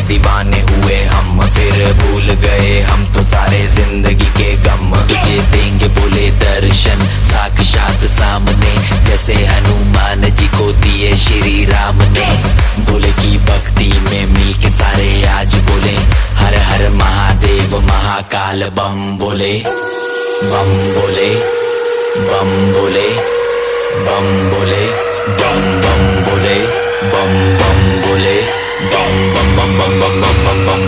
दीवाने हुए हम, फिर भूल गए हम तो सारे जिंदगी के गम। तुझे देंगे बोले दर्शन साक्षात सामने, जैसे हनुमान जी को दिए श्री राम ने। बोले की भक्ति में मिलके सारे आज बोले, हर हर महादेव महाकाल बम बोले। बम बोले, बम बोले, बम बोले, बम बम बोले, बम बम बोले, बम बम बम बम बम बम बम बम